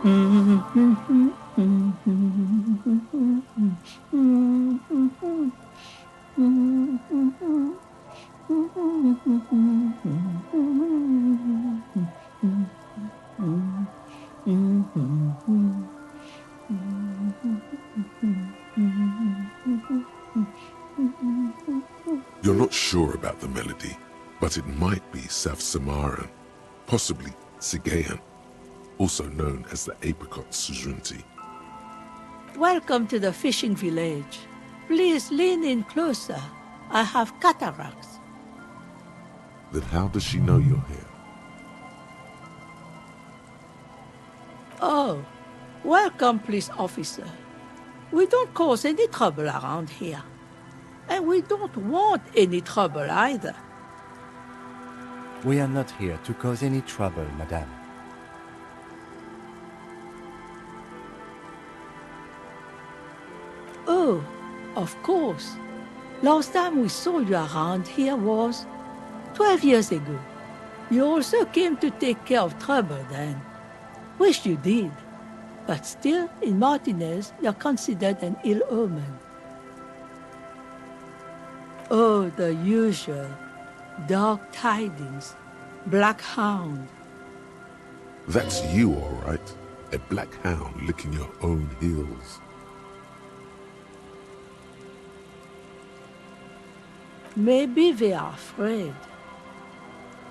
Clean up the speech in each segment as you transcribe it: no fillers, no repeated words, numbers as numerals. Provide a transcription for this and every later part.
You're not sure about the melody, but it might be South Samaran, possibly Sigayan, also known as the apricot sujunti. Welcome to the fishing village. Please lean in closer. I have cataracts. Then how does she know you're here? Oh, welcome, police officer. We don't cause any trouble around here. And we don't want any trouble either. We are not here to cause any trouble, madame. Oh, of course. Last time we saw you around here was 12 years ago. You also came to take care of trouble then. Wish you did. But still, in Martinez, you're considered an ill omen. Oh, the usual. Dark tidings. Black hound. That's you, all right. A black hound licking your own heels. Maybe they are afraid.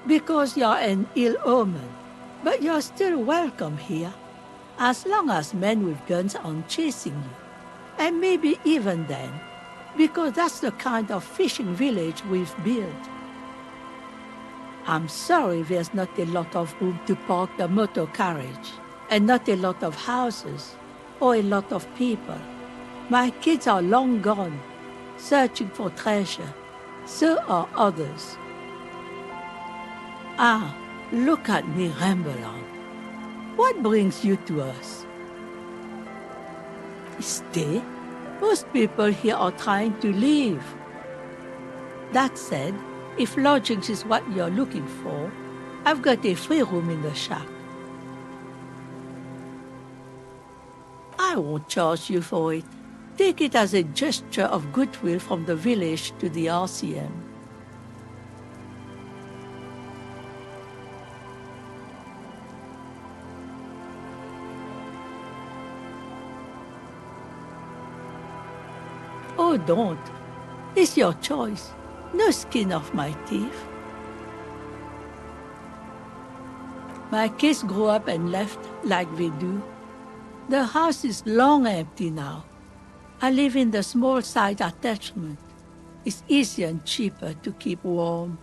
Because you're an ill omen. But you're still welcome here. As long as men with guns aren't chasing you. And maybe even then. Because that's the kind of fishing village we've built. I'm sorry there's not a lot of room to park the motor carriage, and not a lot of houses, or a lot of people. My kids are long gone, searching for treasure. So are others. Ah, look at me ramble on. What brings you to us? Stay? Most people here are trying to leave. That said, if lodgings is what you're looking for, I've got a free room in the shack. I won't charge you for it. Take it as a gesture of goodwill from the village to the RCM. Oh, don't. It's your choice. No skin off my teeth. My kids grew up and left like they do. The house is long empty now. I live in the small side attachment. It's easier and cheaper to keep warm.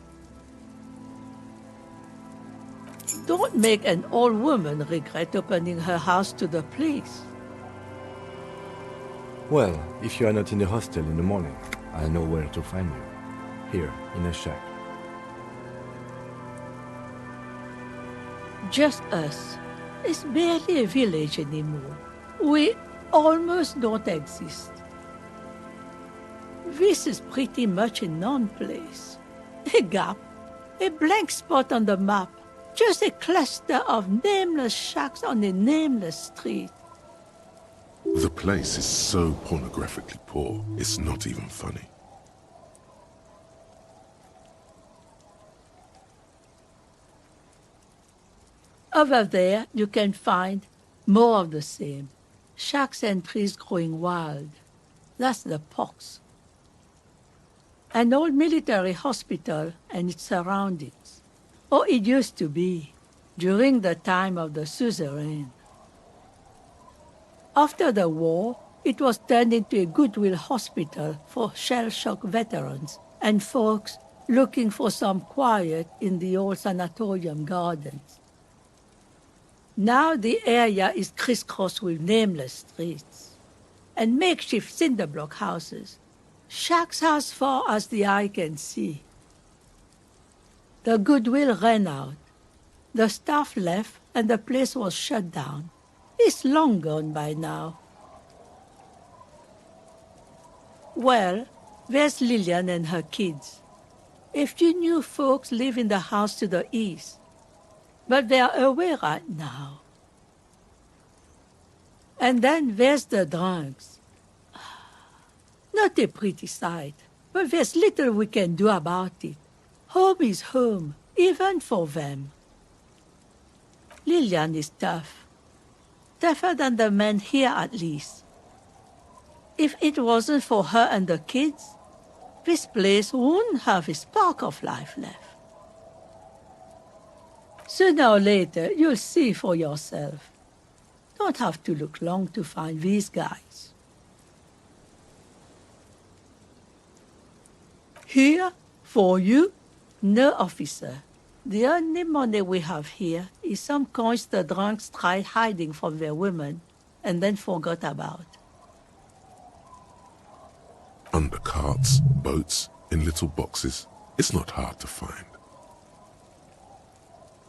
Don't make an old woman regret opening her house to the police. Well, if you are not in the hostel in the morning, I know where to find you. Here, in a shack. Just us. It's barely a village anymore. We almost don't exist. This is pretty much a non-place. A gap. A blank spot on the map. Just a cluster of nameless shacks on a nameless street. The place is so pornographically poor, it's not even funny. Over there, you can find more of the same. Shacks and trees growing wild. That's the pox. An old military hospital and its surroundings. Or it used to be, during the time of the suzerain. After the war, it was turned into a goodwill hospital for shell-shock veterans and folks looking for some quiet in the old sanatorium gardens. Now the area is crisscrossed with nameless streets and makeshift cinder block houses, shacks as far as the eye can see. The goodwill ran out. The staff left and the place was shut down. It's long gone by now. Well, there's Lillian and her kids. A few new folks live in the house to the east, but they are away right now. And then there's the drunks. Not a pretty sight, but there's little we can do about it. Home is home, even for them. Lillian is tough. Tougher than the men here, at least. If it wasn't for her and the kids, this place wouldn't have a spark of life left. Sooner or later, you'll see for yourself. Don't have to look long to find these guys. Here, for you, no officer. The only money we have here is some coins the drunks tried hiding from their women and then forgot about. Under carts, boats, in little boxes. It's not hard to find.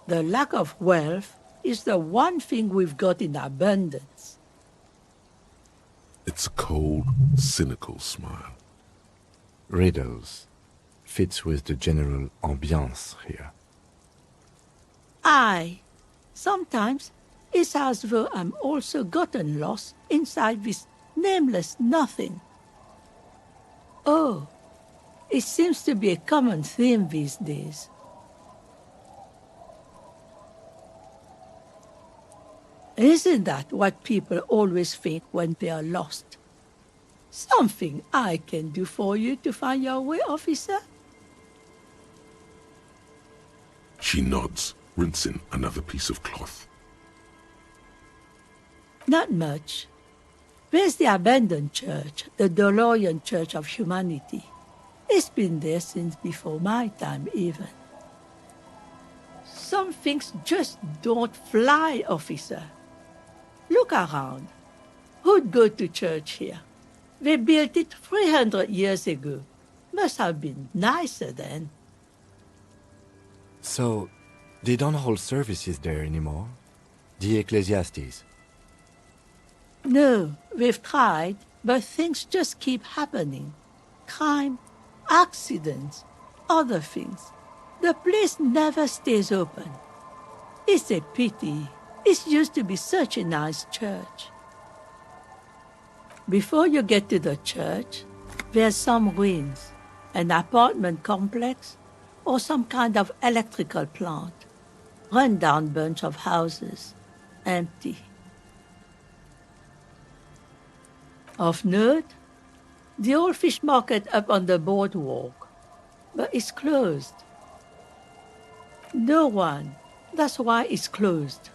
The lack of wealth is the one thing we've got in abundance. It's a cold, cynical smile. Riddles. Fits with the general ambiance here. Aye. Sometimes it's as though I'm also gotten lost inside this nameless nothing. Oh, it seems to be a common theme these days. Isn't that what people always think when they are lost? Something I can do for you to find your way, officer? She nods, rinsing another piece of cloth. Not much. There's the abandoned church, the DeLorean Church of Humanity. It's been there since before my time, even. Some things just don't fly, officer. Look around. Who'd go to church here? They built it 300 years ago. Must have been nicer then. So, they don't hold services there anymore? The Ecclesiastes? No, we've tried, but things just keep happening. Crime, accidents, other things. The place never stays open. It's a pity. It used to be such a nice church. Before you get to the church, there's some ruins, an apartment complex, or some kind of electrical plant. Run-down bunch of houses, empty. Of note, the old fish market up on the boardwalk, but it's closed. No one. That's why it's closed.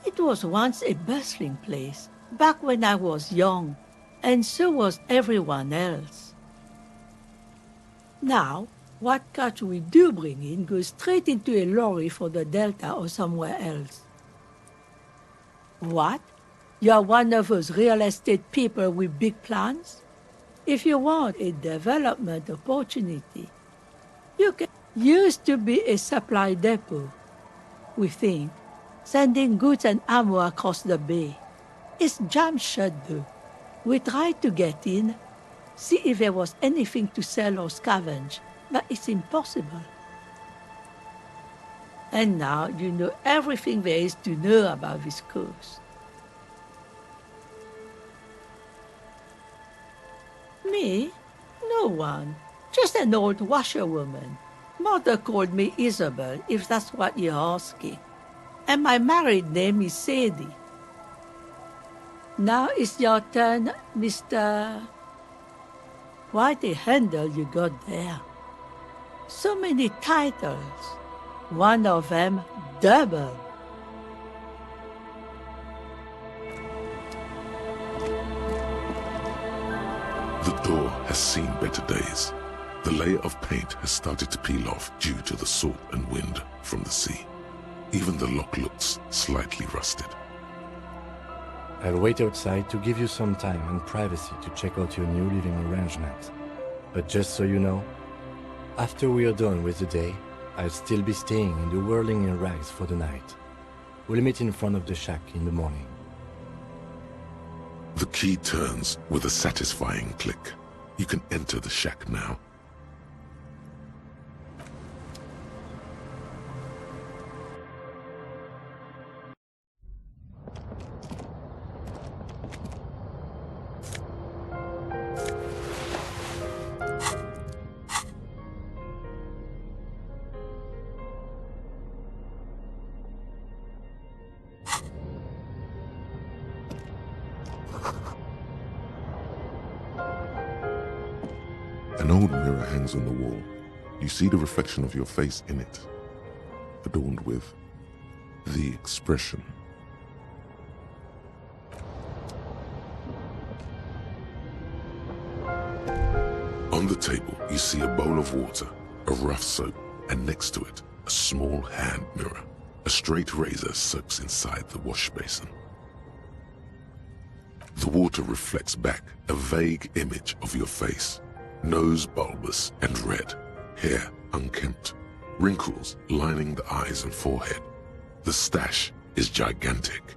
It was once a bustling place, back when I was young, and so was everyone else. Now, what catch we do bring in goes straight into a lorry for the Delta or somewhere else. What? You're one of those real estate people with big plans? If you want a development opportunity, you can. Used to be a supply depot, we think, sending goods and ammo across the bay. It's jammed shut though. We tried to get in, see if there was anything to sell or scavenge, but it's impossible. And now you know everything there is to know about this coast. Me? No one. Just an old washerwoman. Mother called me Isabel, if that's what you're asking. And my married name is Sadie. Now it's your turn, Mr. Quite a handle you got there. So many titles. One of them double. The door has seen better days. The layer of paint has started to peel off due to the salt and wind from the sea. Even the lock looks slightly rusted. I'll wait outside to give you some time and privacy to check out your new living arrangement. But just so you know, after we are done with the day, I'll still be staying in the whirling in rags for the night. We'll meet in front of the shack in the morning. The key turns with a satisfying click. You can enter the shack now. An old mirror hangs on the wall. You see the reflection of your face in it, adorned with the expression. On the table, you see a bowl of water, a rough soap, and next to it, a small hand mirror. A straight razor soaks inside the wash basin. The water reflects back a vague image of your face. Nose bulbous and red, hair unkempt, wrinkles lining the eyes and forehead. The stash is gigantic.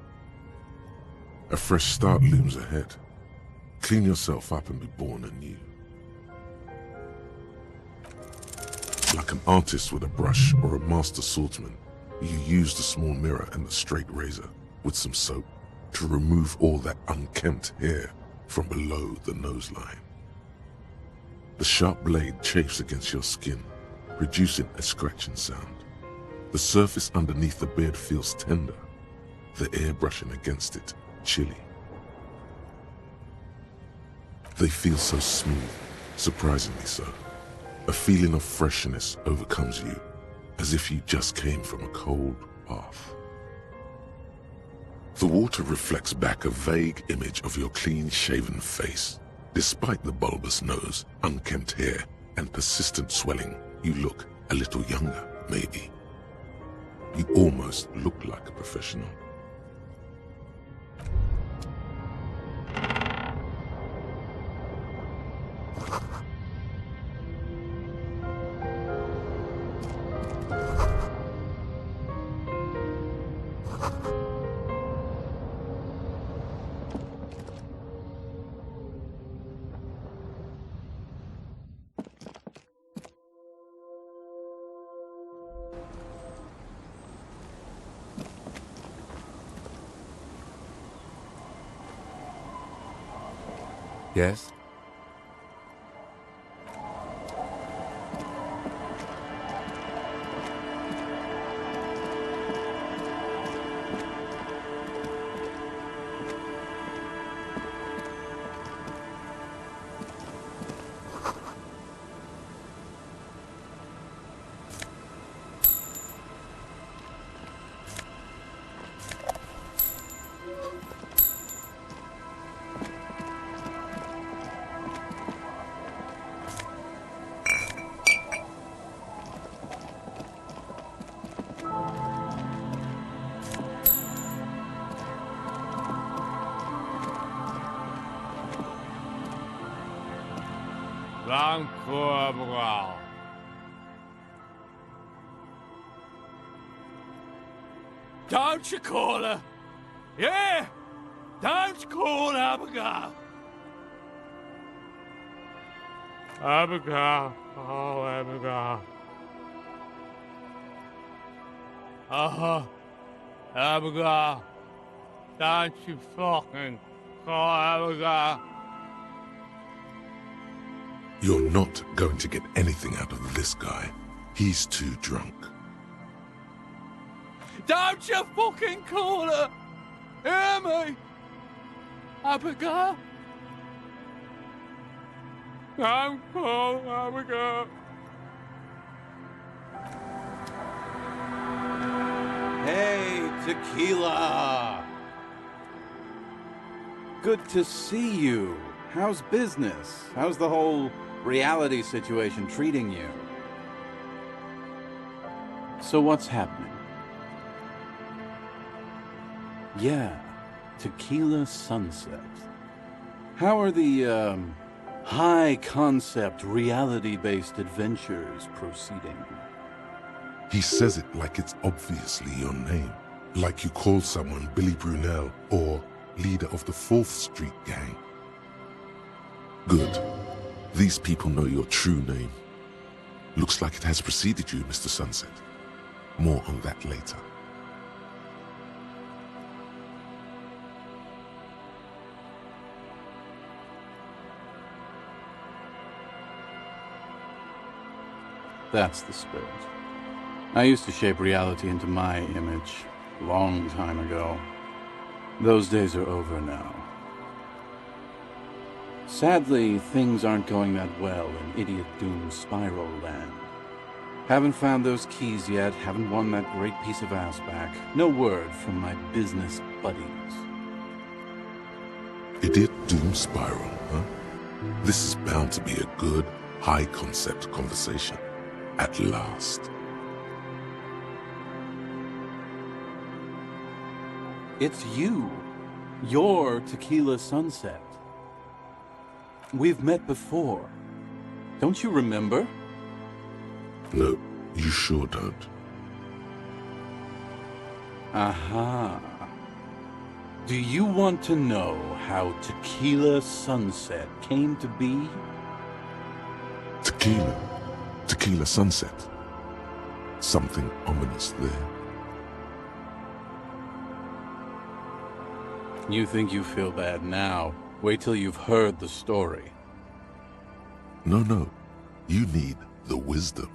A fresh start looms ahead. Clean yourself up and be born anew. Like an artist with a brush or a master swordsman, you use the small mirror and the straight razor with some soap to remove all that unkempt hair from below the nose line. The sharp blade chafes against your skin, producing a scratching sound. The surface underneath the beard feels tender, the air brushing against it chilly. They feel so smooth, surprisingly so. A feeling of freshness overcomes you, as if you just came from a cold bath. The water reflects back a vague image of your clean-shaven face. Despite the bulbous nose, unkempt hair, and persistent swelling, you look a little younger, maybe. You almost look like a professional. Yes? Don't you call her? Yeah! Don't call Abigail! Abigail, oh Abigail. Abigail. Don't you fucking call Abigail. You're not going to get anything out of this guy. He's too drunk. Don't you fucking call her! Hear me? Abigail? Don't call Abigail. Hey, Tequila! Good to see you. How's business? How's the whole reality situation treating you? So what's happening? Yeah, Tequila Sunset. How are the, high-concept, reality-based adventures proceeding? He says it like it's obviously your name. Like you call someone Billy Brunel or leader of the 4th Street gang. Good. These people know your true name. Looks like it has preceded you, Mr. Sunset. More on that later. That's the spirit. I used to shape reality into my image, long time ago. Those days are over now. Sadly, things aren't going that well in Idiot Doom's Spiral Land. Haven't found those keys yet, haven't won that great piece of ass back. No word from my business buddies. Idiot Doom Spiral, huh? This is bound to be a good, high-concept conversation. At last. It's you. You're Tequila Sunset. We've met before. Don't you remember? No, you sure don't. Aha. Do you want to know how Tequila Sunset came to be? Tequila Sunset. Something ominous there. You think you feel bad now. Wait till you've heard the story. No. You need the wisdom.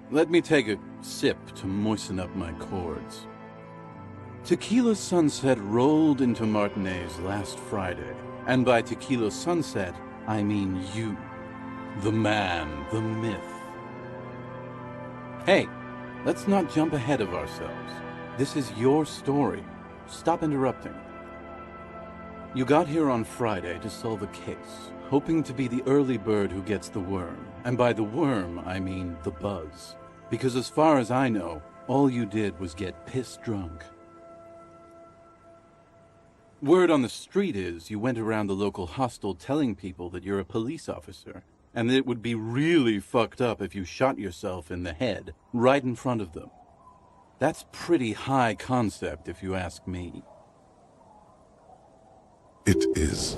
Let me take a sip to moisten up my chords. Tequila Sunset rolled into Martinez last Friday. And by Tequila Sunset, I mean you. The man, the myth. Hey, let's not jump ahead of ourselves. This is your story. Stop interrupting. You got here on Friday to solve a case, hoping to be the early bird who gets the worm. And by the worm, I mean the buzz. Because as far as I know, all you did was get piss drunk. Word on the street is you went around the local hostel telling people that you're a police officer, and that it would be really fucked up if you shot yourself in the head right in front of them. That's pretty high concept, if you ask me. It is.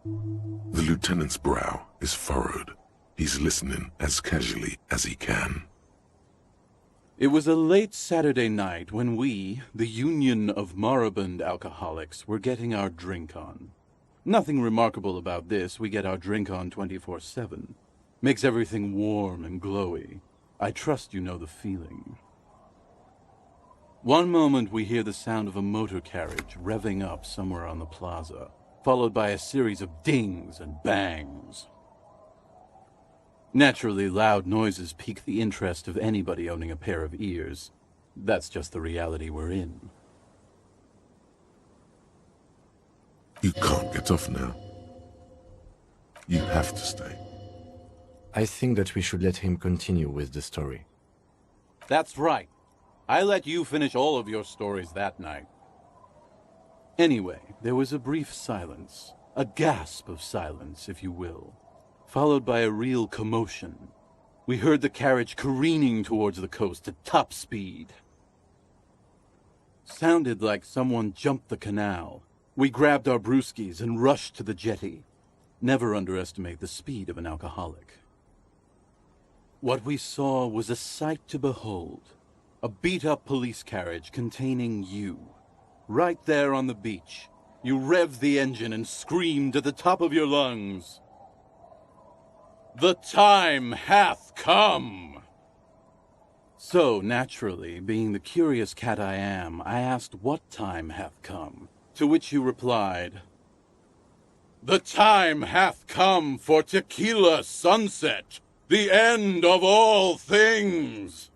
The lieutenant's brow is furrowed. He's listening as casually as he can. It was a late Saturday night when we, the Union of Moribund Alcoholics, were getting our drink on. Nothing remarkable about this. We get our drink on 24/7. Makes everything warm and glowy. I trust you know the feeling. One moment we hear the sound of a motor carriage revving up somewhere on the plaza, followed by a series of dings and bangs. Naturally, loud noises pique the interest of anybody owning a pair of ears. That's just the reality we're in. You can't get off now. You have to stay. I think that we should let him continue with the story. That's right. I let you finish all of your stories that night. Anyway, there was a brief silence. A gasp of silence, if you will. Followed by a real commotion. We heard the carriage careening towards the coast at top speed. Sounded like someone jumped the canal. We grabbed our brewskis and rushed to the jetty. Never underestimate the speed of an alcoholic. What we saw was a sight to behold. A beat-up police carriage containing you. Right there on the beach. You revved the engine and screamed at the top of your lungs. "The time hath come!" So, naturally, being the curious cat I am, I asked what time hath come, to which you replied, "The time hath come for Tequila Sunset, the end of all things!"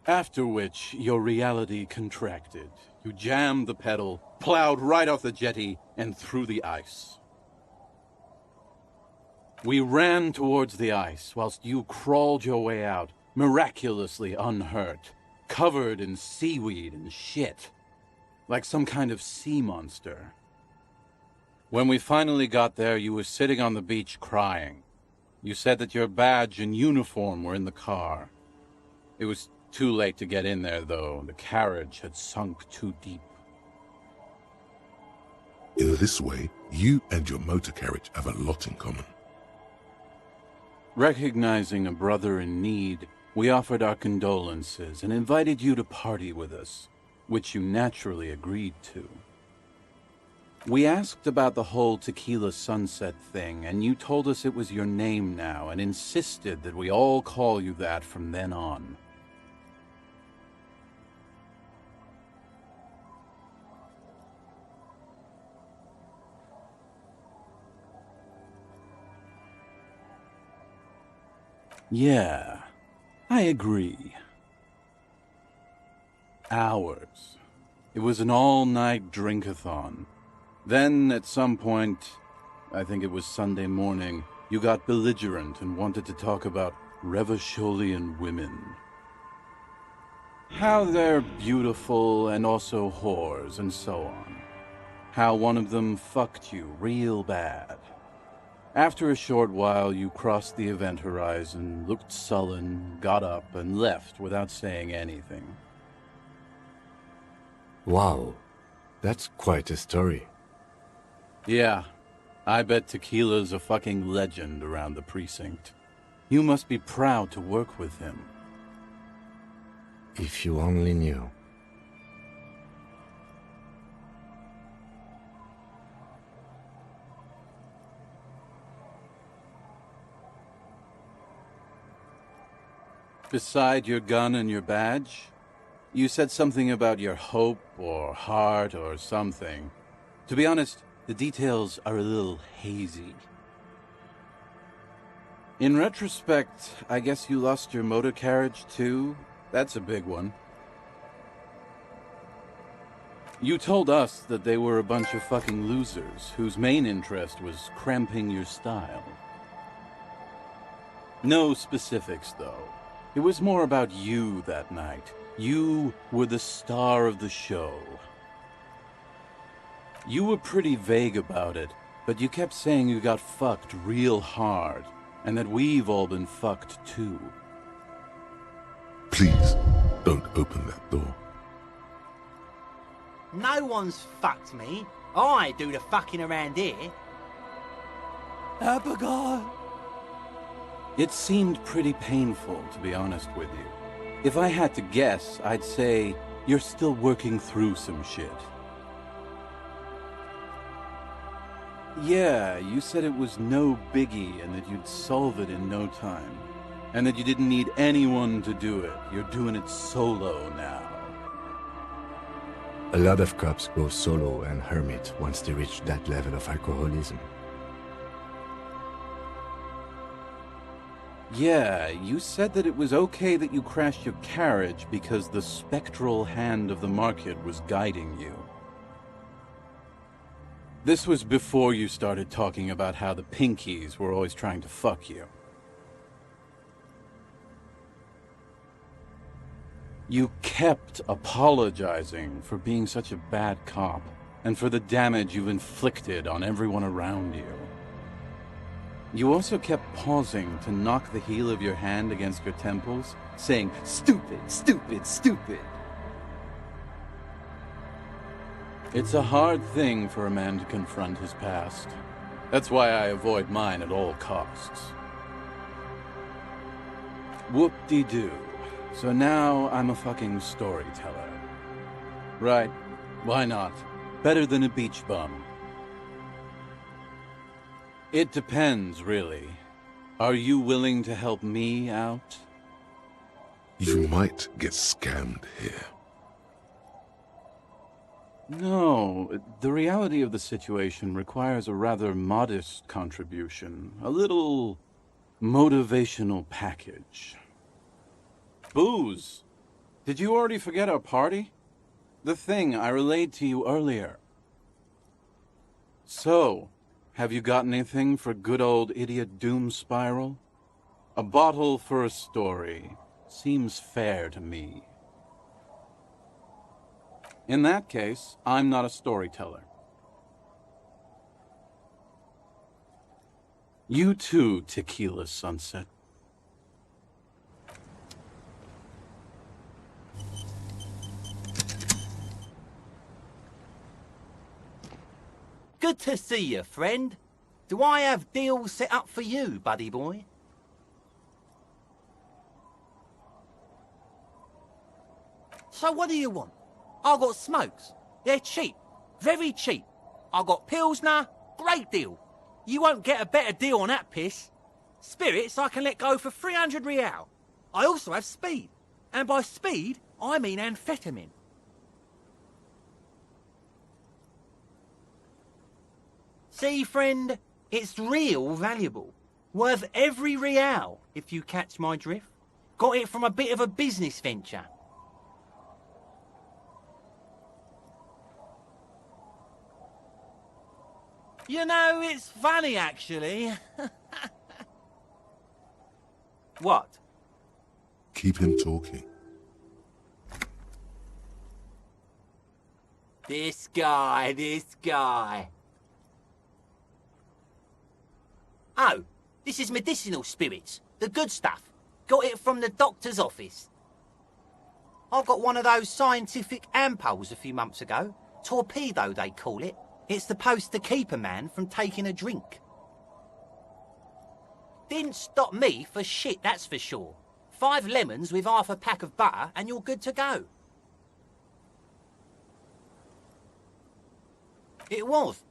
After which, your reality contracted. You jammed the pedal, plowed right off the jetty, and through the ice. We ran towards the ice, whilst you crawled your way out, miraculously unhurt, covered in seaweed and shit, like some kind of sea monster. When we finally got there, you were sitting on the beach crying. You said that your badge and uniform were in the car. It was too late to get in there, though. The carriage had sunk too deep. In this way, you and your motor carriage have a lot in common. Recognizing a brother in need, we offered our condolences and invited you to party with us, which you naturally agreed to. We asked about the whole Tequila Sunset thing, and you told us it was your name now and insisted that we all call you that from then on. Yeah, I agree. Hours. It was an all-night drink-a-thon. Then, at some point, I think it was Sunday morning, you got belligerent and wanted to talk about Revacholian women. How they're beautiful and also whores and so on. How one of them fucked you real bad. After a short while, you crossed the event horizon, looked sullen, got up, and left without saying anything. Wow, that's quite a story. Yeah, I bet Tequila's a fucking legend around the precinct. You must be proud to work with him. If you only knew. Beside your gun and your badge, you said something about your hope or heart or something. To be honest, the details are a little hazy. In retrospect, I guess you lost your motor carriage too? That's a big one. You told us that they were a bunch of fucking losers whose main interest was cramping your style. No specifics, though. It was more about you that night. You were the star of the show. You were pretty vague about it, but you kept saying you got fucked real hard, and that we've all been fucked too. Please, don't open that door. No one's fucked me. I do the fucking around here. Abigail! It seemed pretty painful, to be honest with you. If I had to guess, I'd say you're still working through some shit. Yeah, you said it was no biggie and that you'd solve it in no time. And that you didn't need anyone to do it. You're doing it solo now. A lot of cops go solo and hermit once they reach that level of alcoholism. Yeah, you said that it was okay that you crashed your carriage because the spectral hand of the market was guiding you. This was before you started talking about how the Pinkies were always trying to fuck you. You kept apologizing for being such a bad cop and for the damage you've inflicted on everyone around you. You also kept pausing to knock the heel of your hand against your temples, saying, "Stupid, stupid, stupid." It's a hard thing for a man to confront his past. That's why I avoid mine at all costs. Whoop-de-doo. So now I'm a fucking storyteller. Right, why not? Better than a beach bum. It depends, really. Are you willing to help me out? You might get scammed here. No, the reality of the situation requires a rather modest contribution. A little motivational package. Booze! Did you already forget our party? The thing I relayed to you earlier. So, have you got anything for good old idiot Doom Spiral? A bottle for a story. Seems fair to me. In that case, I'm not a storyteller. You too, Tequila Sunset. Good to see you, friend. Do I have deals set up for you, buddy boy? So what do you want? I got smokes. They're cheap. Very cheap. I got Pilsner. Great deal. You won't get a better deal on that piss. Spirits I can let go for 300 real. I also have speed. And by speed, I mean amphetamine. See, friend, it's real valuable. Worth every real, if you catch my drift. Got it from a bit of a business venture. You know, it's funny, actually. What? Keep him talking. This guy. Oh, this is medicinal spirits. The good stuff. Got it from the doctor's office. I got one of those scientific ampoules a few months ago. Torpedo, they call it. It's supposed to keep a man from taking a drink. Didn't stop me for shit, that's for sure. 5 lemons with half a pack of butter and you're good to go. It was.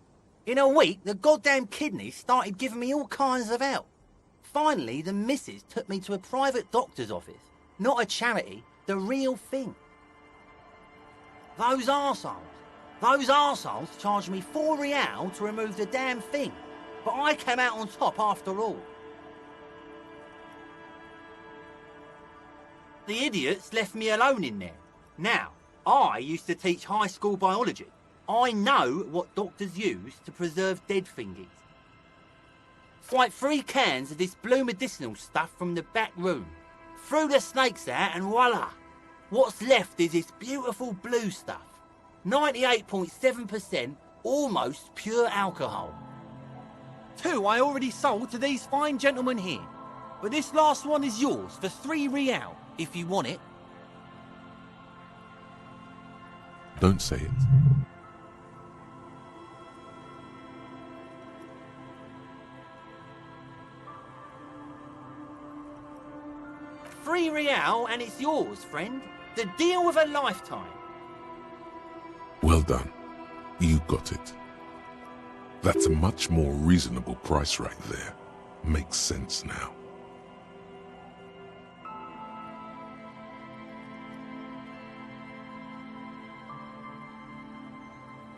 In a week, the goddamn kidneys started giving me all kinds of help. Finally, the missus took me to a private doctor's office. Not a charity, the real thing. Those arseholes charged me 4 real to remove the damn thing. But I came out on top after all. The idiots left me alone in there. Now, I used to teach high school biology. I know what doctors use to preserve dead thingies. Swipe 3 cans of this blue medicinal stuff from the back room. Threw the snakes out and voila! What's left is this beautiful blue stuff. 98.7% almost pure alcohol. 2 I already sold to these fine gentlemen here. But this last one is yours for 3 real, if you want it. Don't say it. £3 and it's yours, friend. The deal of a lifetime. Well done. You got it. That's a much more reasonable price right there. Makes sense now.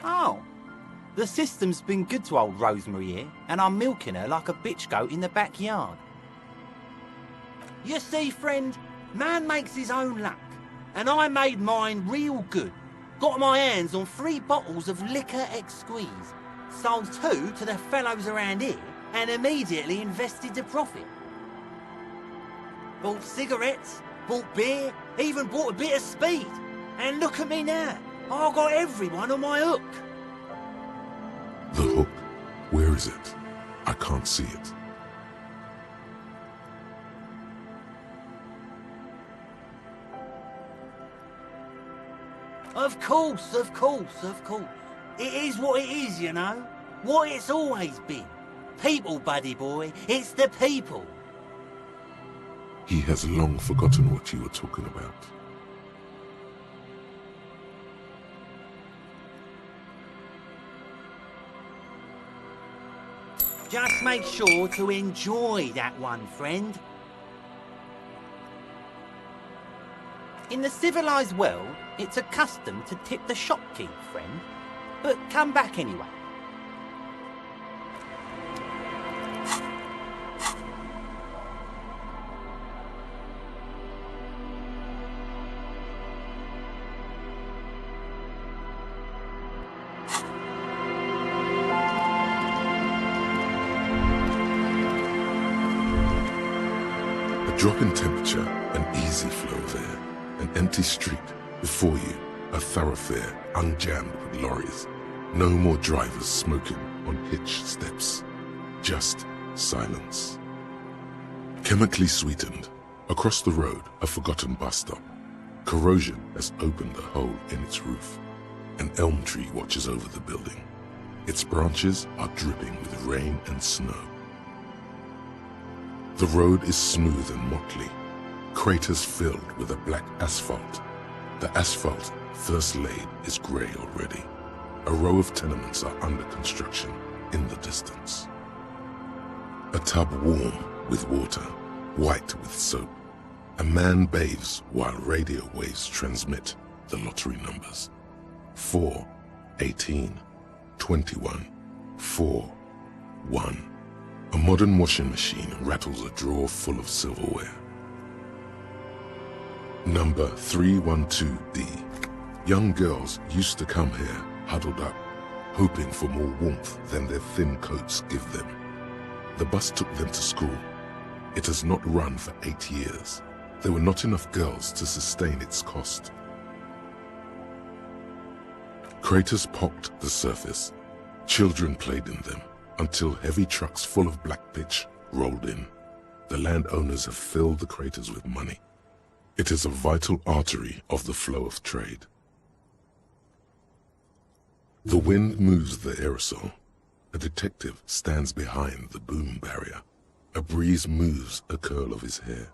Oh. The system's been good to old Rosemary here, and I'm milking her like a bitch goat in the backyard. You see, friend, man makes his own luck, and I made mine real good. Got my hands on 3 bottles of liquor exquise, sold 2 to the fellows around here, and immediately invested the profit. Bought cigarettes, bought beer, even bought a bit of speed. And look at me now, I got everyone on my hook. The hook? Where is it? I can't see it. Of course. It is what it is, you know. What it's always been. People, buddy boy. It's the people. He has long forgotten what you were talking about. Just make sure to enjoy that one, friend. In the civilized world, it's a custom to tip the shopkeep, friend. But come back anyway. A drop in temperature, an easy flow of air. An empty street. Before you, a thoroughfare unjammed with lorries. No more drivers smoking on hitched steps. Just silence. Chemically sweetened. Across the road, a forgotten bus stop. Corrosion has opened a hole in its roof. An elm tree watches over the building. Its branches are dripping with rain and snow. The road is smooth and motley. Craters filled with a black asphalt. The asphalt, first laid, is grey already. A row of tenements are under construction in the distance. A tub warm with water, white with soap. A man bathes while radio waves transmit the lottery numbers. 4, 18, 21, 4, 1. A modern washing machine rattles a drawer full of silverware. Number 312D. Young girls used to come here, huddled up, hoping for more warmth than their thin coats give them. The bus took them to school. It has not run for 8 years. There were not enough girls to sustain its cost. Craters pocked the surface. Children played in them until heavy trucks full of black pitch rolled in. The landowners have filled the craters with money. It is a vital artery of the flow of trade. The wind moves the aerosol. A detective stands behind the boom barrier. A breeze moves a curl of his hair.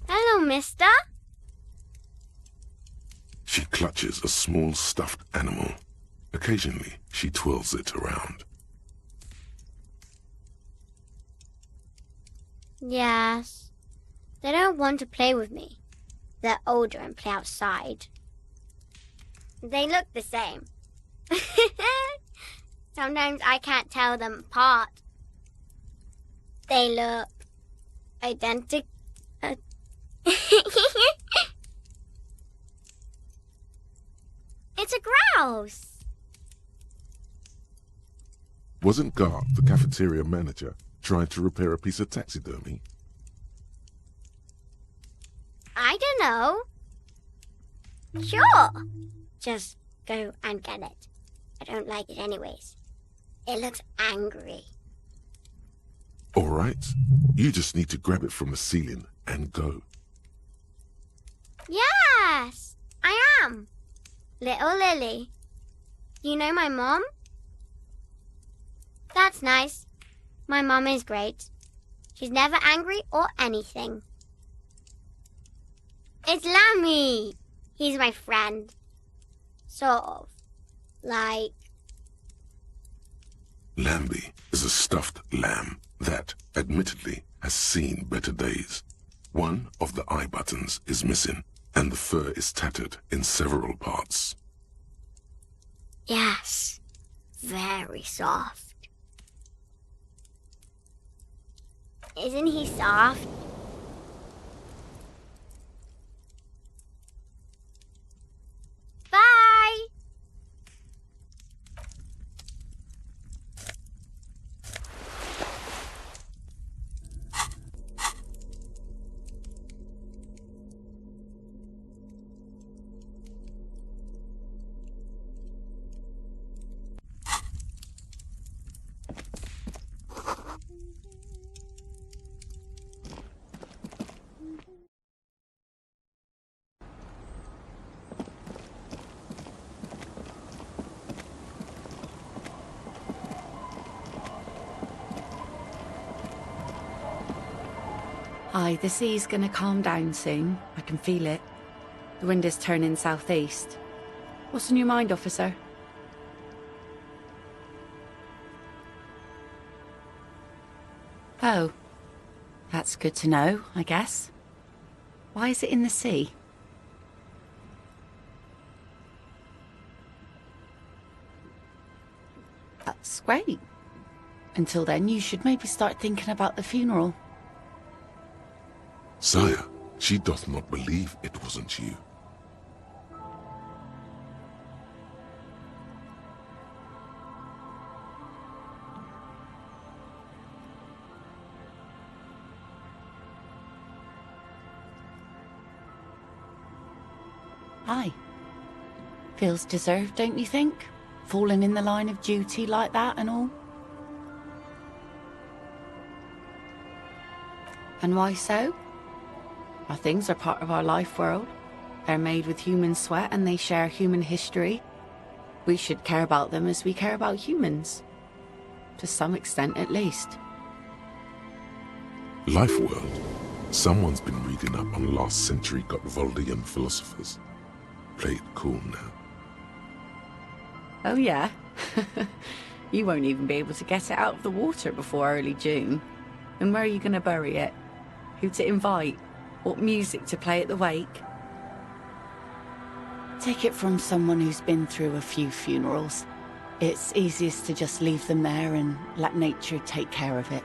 Hello, mister. She clutches a small stuffed animal. Occasionally, she twirls it around. Yes. They don't want to play with me. They're older and play outside. They look the same. Sometimes I can't tell them apart. They look identical. It's a grouse. Wasn't Gar, the cafeteria manager, trying to repair a piece of taxidermy? I don't know. Sure. Just go and get it. I don't like it anyways. It looks angry. All right. You just need to grab it from the ceiling and go. Yes, I am. Little Lily. You know my mom? That's nice. My mom is great. She's never angry or anything. It's Lammy. He's my friend. Sort of. Like... Lambie is a stuffed lamb that, admittedly, has seen better days. One of the eye buttons is missing, and the fur is tattered in several parts. Yes. Very soft. Isn't he soft? Bye! Hi, the sea's gonna calm down soon. I can feel it. The wind is turning southeast. What's on your mind, officer? Oh, that's good to know, I guess. Why is it in the sea? That's great. Until then, you should maybe start thinking about the funeral. Sire, she doth not believe it wasn't you. Aye. Feels deserved, don't you think? Falling in the line of duty like that and all. And why so? Our things are part of our life world. They're made with human sweat and they share human history. We should care about them as we care about humans. To some extent, at least. Life World. Someone's been reading up on last century Gottwaldian philosophers. Play it cool now. Oh yeah? You won't even be able to get it out of the water before early June. And where are you going to bury it? Who to invite? What music to play at the wake? Take it from someone who's been through a few funerals. It's easiest to just leave them there and let nature take care of it.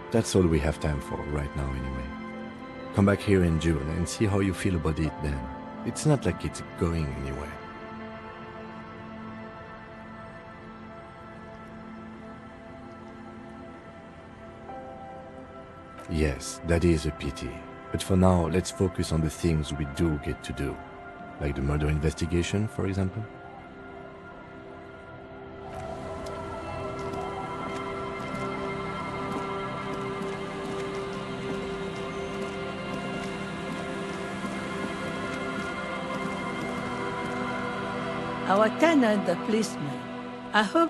That's all we have time for right now anyway. Come back here in June and see how you feel about it then. It's not like it's going anywhere. Yes, that is a pity. But for now, let's focus on the things we do get to do. Like the murder investigation, for example. Our tenant, the policeman. I hope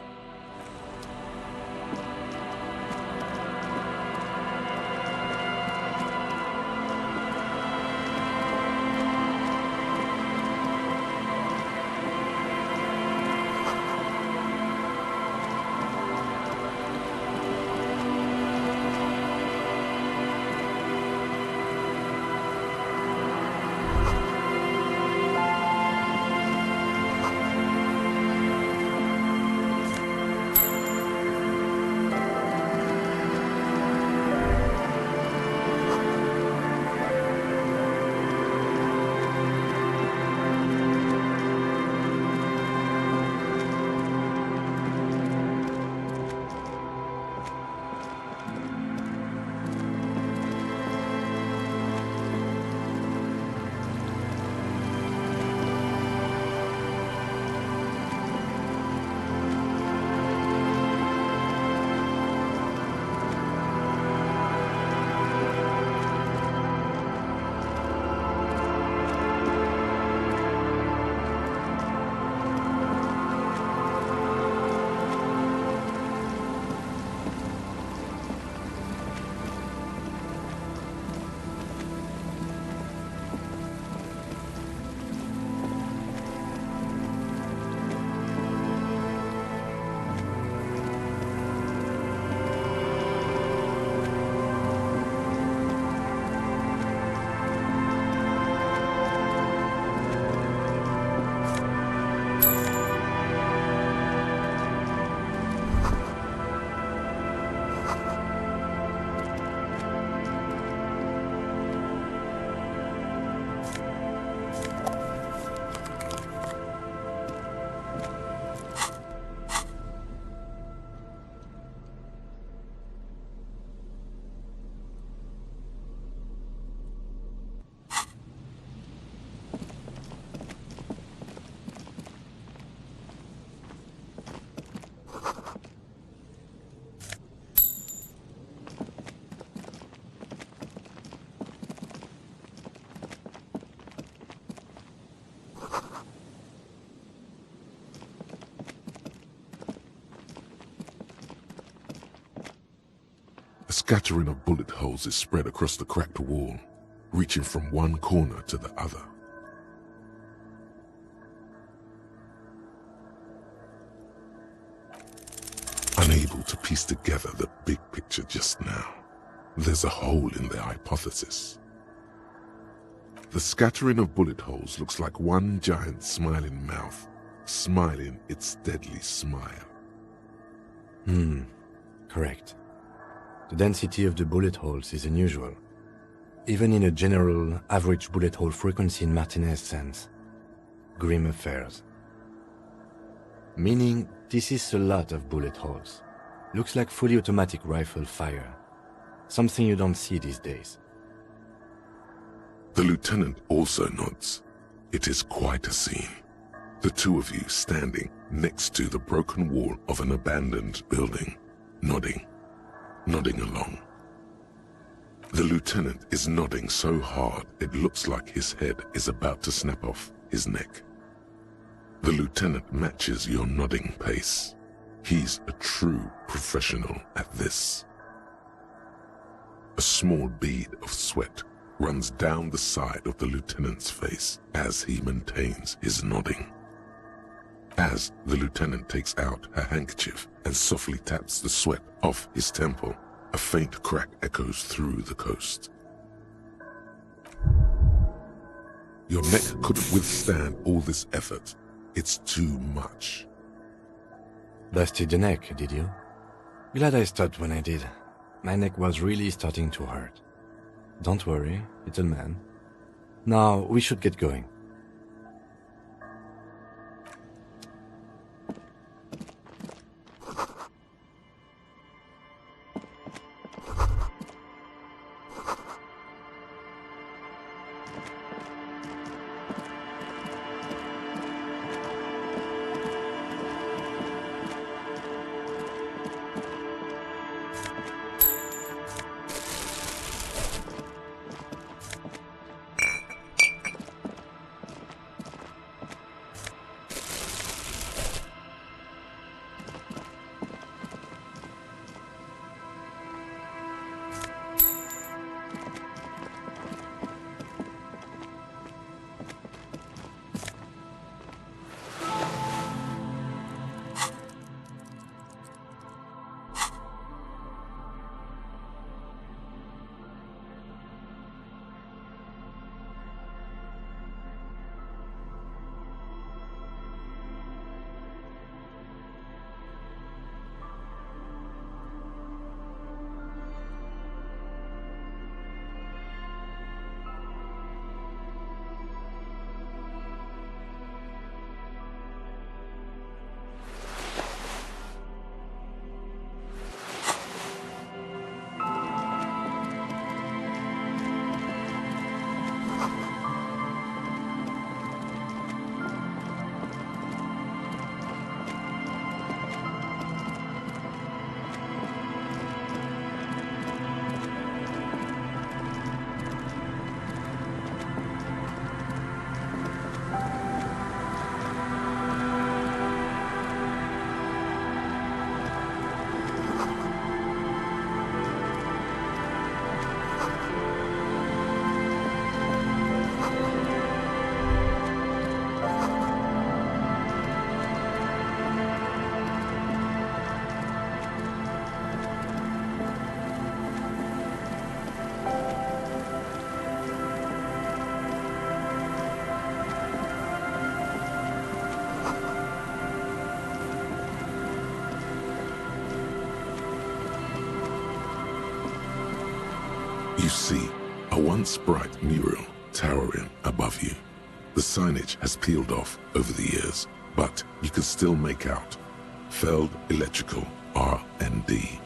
A scattering of bullet holes is spread across the cracked wall, reaching from one corner to the other. Unable to piece together the big picture just now, there's a hole in their hypothesis. The scattering of bullet holes looks like one giant smiling mouth, smiling its deadly smile. Correct. The density of the bullet holes is unusual, even in a general average bullet hole frequency in Martinez's sense. Grim affairs. Meaning, this is a lot of bullet holes. Looks like fully automatic rifle fire. Something you don't see these days. The lieutenant also nods. It is quite a scene. The two of you standing next to the broken wall of an abandoned building, nodding along. The lieutenant is nodding so hard it looks like his head is about to snap off his neck. The lieutenant matches your nodding pace. He's a true professional at this. A small bead of sweat runs down the side of the lieutenant's face as he maintains his nodding. As the lieutenant takes out her handkerchief and softly taps the sweat off his temple, a faint crack echoes through the coast. Your neck couldn't withstand all this effort. It's too much. Busted the neck, did you? Glad I stopped when I did. My neck was really starting to hurt. Don't worry, little man. Now we should get going. You see a once bright mural towering above you. The signage has peeled off over the years, but you can still make out Feld Electrical R&D.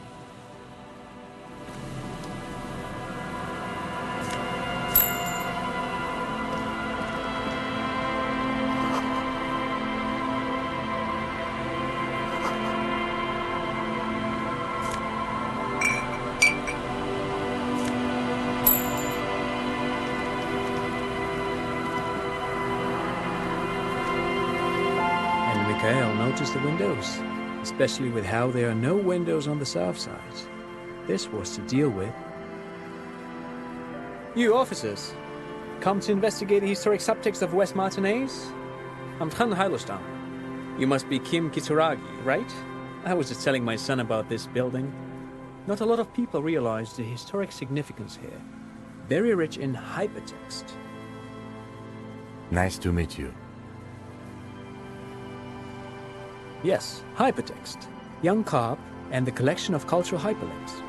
Mikhail noticed the windows, especially with how there are no windows on the south side. This was to deal with. You officers, come to investigate the historic subtext of West Martinez? I'm Tran Heilostam. You must be Kim Kitsuragi, right? I was just telling my son about this building. Not a lot of people realize the historic significance here. Very rich in hypertext. Nice to meet you. Yes, hypertext. Young Carp and the collection of cultural hyperlinks.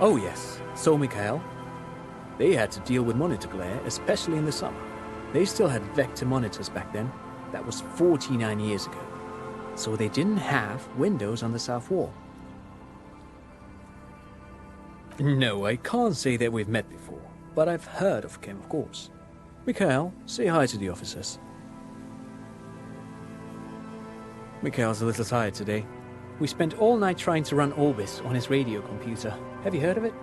Oh yes, so Mikhail. They had to deal with monitor glare, especially in the summer. They still had vector monitors back then. That was 49 years ago. So they didn't have windows on the south wall. No, I can't say that we've met before, but I've heard of Kim, of course. Mikhail, say hi to the officers. Mikhail's a little tired today. We spent all night trying to run Orbis on his radio computer. Have you heard of it?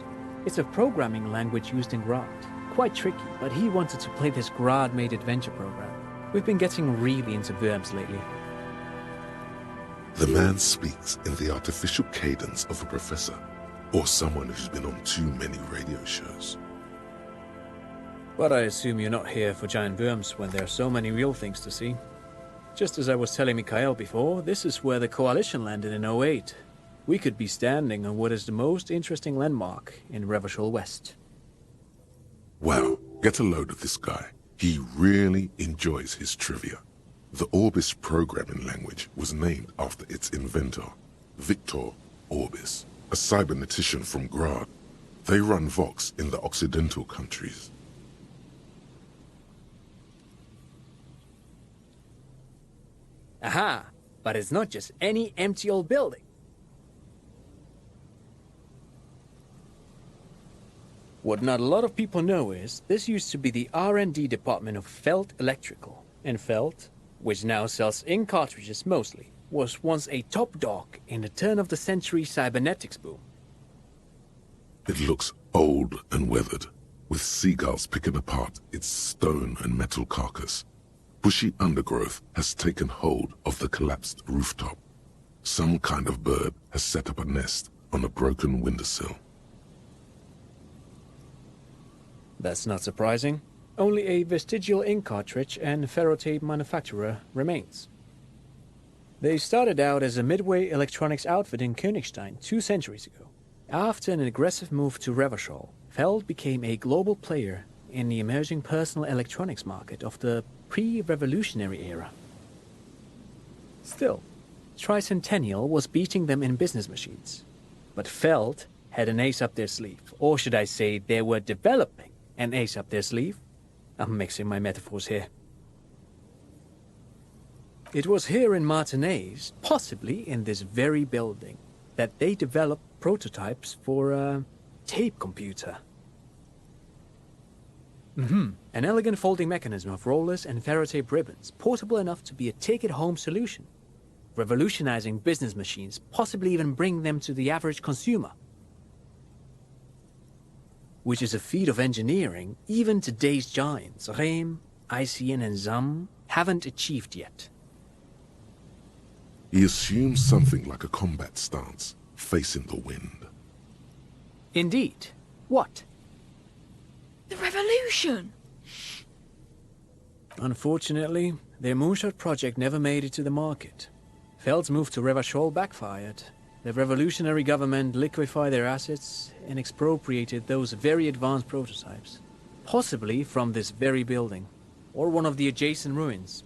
It's a programming language used in Grant. quite tricky, but he wanted to play this Grad-made adventure program. We've been getting really into worms lately. The man speaks in the artificial cadence of a professor, or someone who's been on too many radio shows. But I assume you're not here for giant worms when there are so many real things to see. Just as I was telling Mikhail before, this is where the Coalition landed in 08. We could be standing on what is the most interesting landmark in Revachol West. Wow, get a load of this guy. He really enjoys his trivia. The Orbis programming language was named after its inventor, Victor Orbis, a cybernetician from Grad. They run Vox in the Occidental countries. Aha! But it's not just any empty old building. What not a lot of people know is, this used to be the R&D department of Felt Electrical. And Felt, which now sells ink cartridges mostly, was once a top dog in the turn-of-the-century cybernetics boom. It looks old and weathered, with seagulls picking apart its stone and metal carcass. Bushy undergrowth has taken hold of the collapsed rooftop. Some kind of bird has set up a nest on a broken windowsill. That's not surprising. Only a vestigial ink cartridge and ferrotape manufacturer remains. They started out as a midway electronics outfit in Königstein 2 centuries ago. After an aggressive move to Revachol, Feld became a global player in the emerging personal electronics market of the pre-revolutionary era. Still, Tricentennial was beating them in business machines. But Feld had an ace up their sleeve, or should I say they were developing an ace up their sleeve. I'm mixing my metaphors here. It was here in Martinez, possibly in this very building, that they developed prototypes for a tape computer. An elegant folding mechanism of rollers and ferrotape ribbons, portable enough to be a take-it-home solution, revolutionizing business machines, possibly even bring them to the average consumer. Which is a feat of engineering even today's giants, Rehm, ICN and ZAM, haven't achieved yet. He assumes something like a combat stance, facing the wind. Indeed. What? The revolution! Unfortunately, their moonshot project never made it to the market. Feld's move to Revachol backfired. The revolutionary government liquefied their assets and expropriated those very advanced prototypes, possibly from this very building, or one of the adjacent ruins.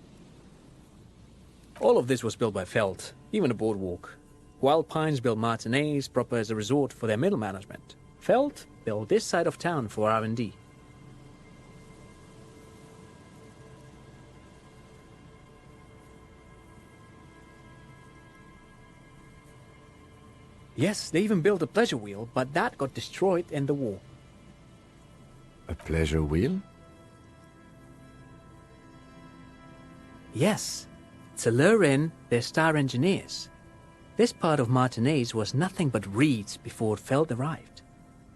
All of this was built by Feld, even the boardwalk. Wild Pines built Martinez proper as a resort for their middle management. Feld built this side of town for R&D. Yes, they even built a pleasure wheel, but that got destroyed in the war. A pleasure wheel? Yes, to lure in their star engineers. This part of Martinez was nothing but reeds before Feld arrived.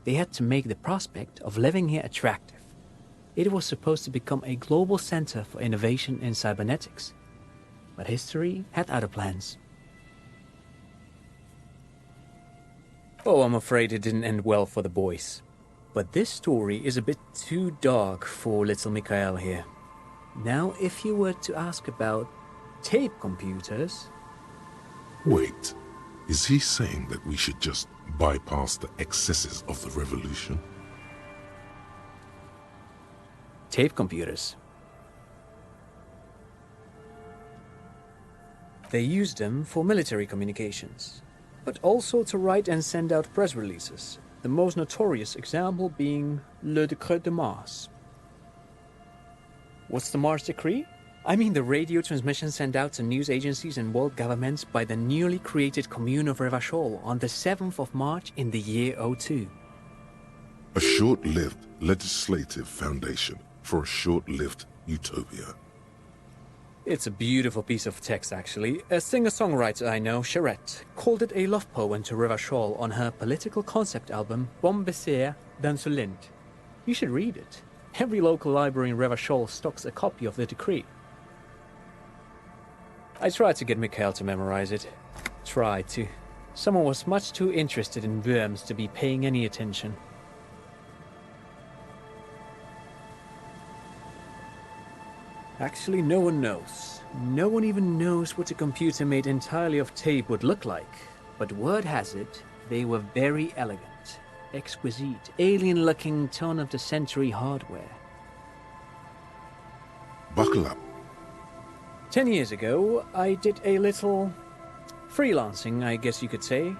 They had to make the prospect of living here attractive. It was supposed to become a global center for innovation in cybernetics. But history had other plans. Oh, I'm afraid it didn't end well for the boys. But this story is a bit too dark for little Mikhail here. Now, if you were to ask about tape computers... Wait, is he saying that we should just bypass the excesses of the revolution? Tape computers. They used them for military communications, but also to write and send out press releases, the most notorious example being Le Décret de Mars. What's the Mars Decree? I mean the radio transmission sent out to news agencies and world governments by the newly created Commune of Revachol on the 7th of March in the year 02. A short-lived legislative foundation for a short-lived utopia. It's a beautiful piece of text, actually. A singer-songwriter I know, Charette, called it a love poem to Revachol on her political concept album, Bombe Baiser dans ce Lind. You should read it. Every local library in Revachol stocks a copy of the decree. I tried to get Mikhail to memorize it. Tried to. Someone was much too interested in worms to be paying any attention. Actually, no one knows. No one even knows what a computer made entirely of tape would look like. But word has it, they were very elegant, exquisite, alien-looking turn-of-the-century hardware. Buckle up. 10 years ago, I did a little freelancing, I guess you could say.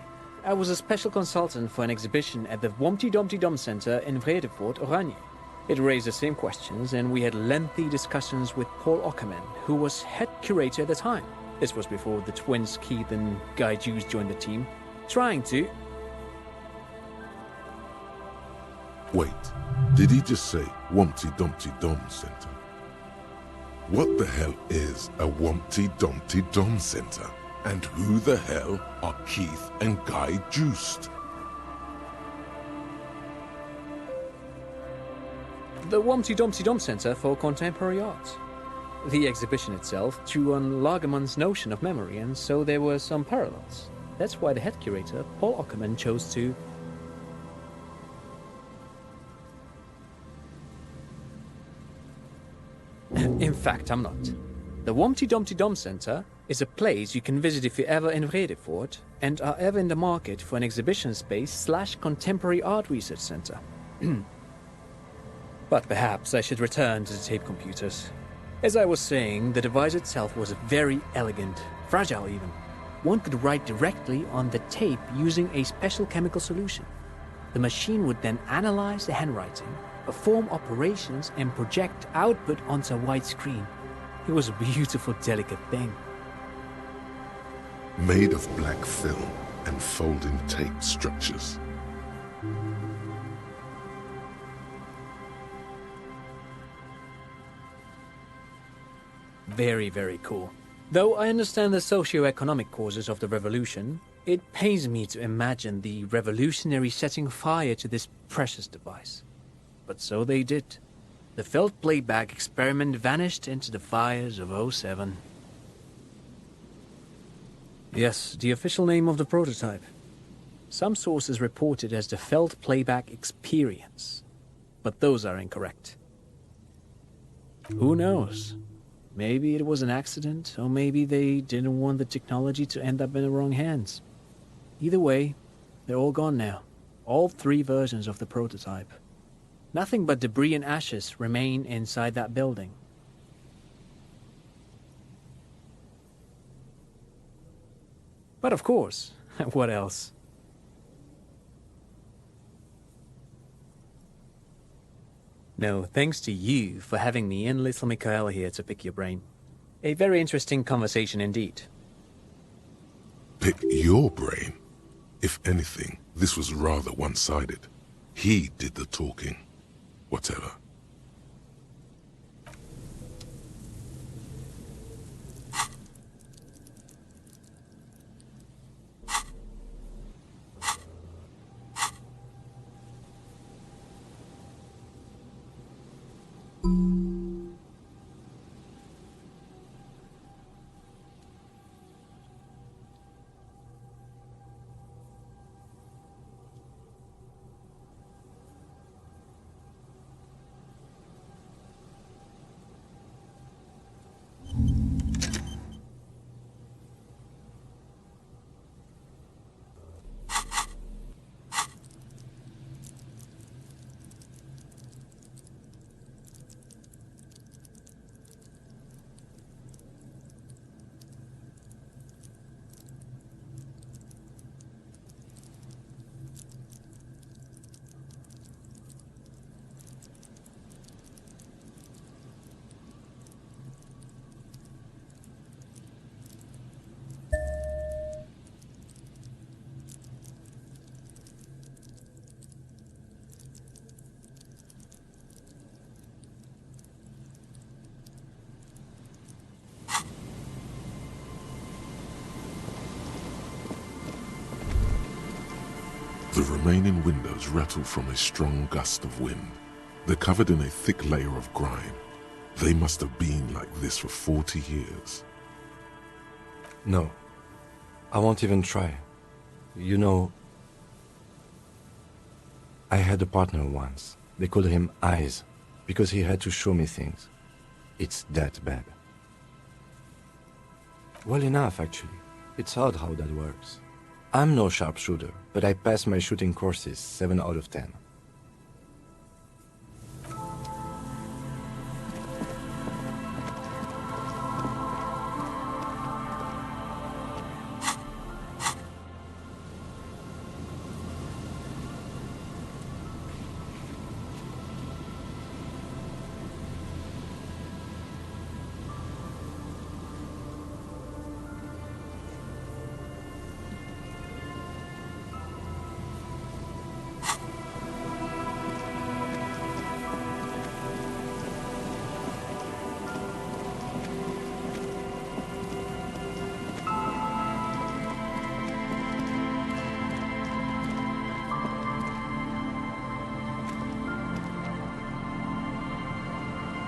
I was a special consultant for an exhibition at the Womty Center in Vredefort, Oranje. It raised the same questions, and we had lengthy discussions with Paul Ockerman, who was head curator at the time. This was before the twins Keith and Guy Juice joined the team, trying to... Wait, did he just say Wumpty Dumpty Dom Center? What the hell is a Wumpty Dumpty Dom Center? And who the hell are Keith and Guy Juiced? The Wumpty Dom Center for Contemporary Art. The exhibition itself drew on Lagerman's notion of memory, and so there were some parallels. That's why the head curator, Paul Ockerman, chose to... In fact, I'm not. The Wumpty Dom Center is a place you can visit if you're ever in Vredefort and are ever in the market for an exhibition space / contemporary art research center. But perhaps I should return to the tape computers. As I was saying, the device itself was very elegant, fragile even. One could write directly on the tape using a special chemical solution. The machine would then analyze the handwriting, perform operations, and project output onto a white screen. It was a beautiful, delicate thing. Made of black film and folding tape structures. Very, very cool. Though I understand the socio-economic causes of the revolution, it pains me to imagine the revolutionaries setting fire to this precious device. But so they did. The felt playback experiment vanished into the fires of '07. Yes, the official name of the prototype. Some sources report it as the felt playback experience, but those are incorrect. Who knows? Maybe it was an accident, or maybe they didn't want the technology to end up in the wrong hands. Either way, they're all gone now. All 3 versions of the prototype. Nothing but debris and ashes remain inside that building. But of course, what else? No, thanks to you for having me and little Mikhail here to pick your brain. A very interesting conversation indeed. Pick your brain? If anything, this was rather one-sided. He did the talking. Whatever. The remaining windows rattled from a strong gust of wind. They're covered in a thick layer of grime. They must have been like this for 40 years. No. I won't even try. You know, I had a partner once. They called him Eyes, because he had to show me things. It's that bad. Well enough, actually. It's odd how that works. I'm no sharpshooter, but I passed my shooting courses 7 out of 10.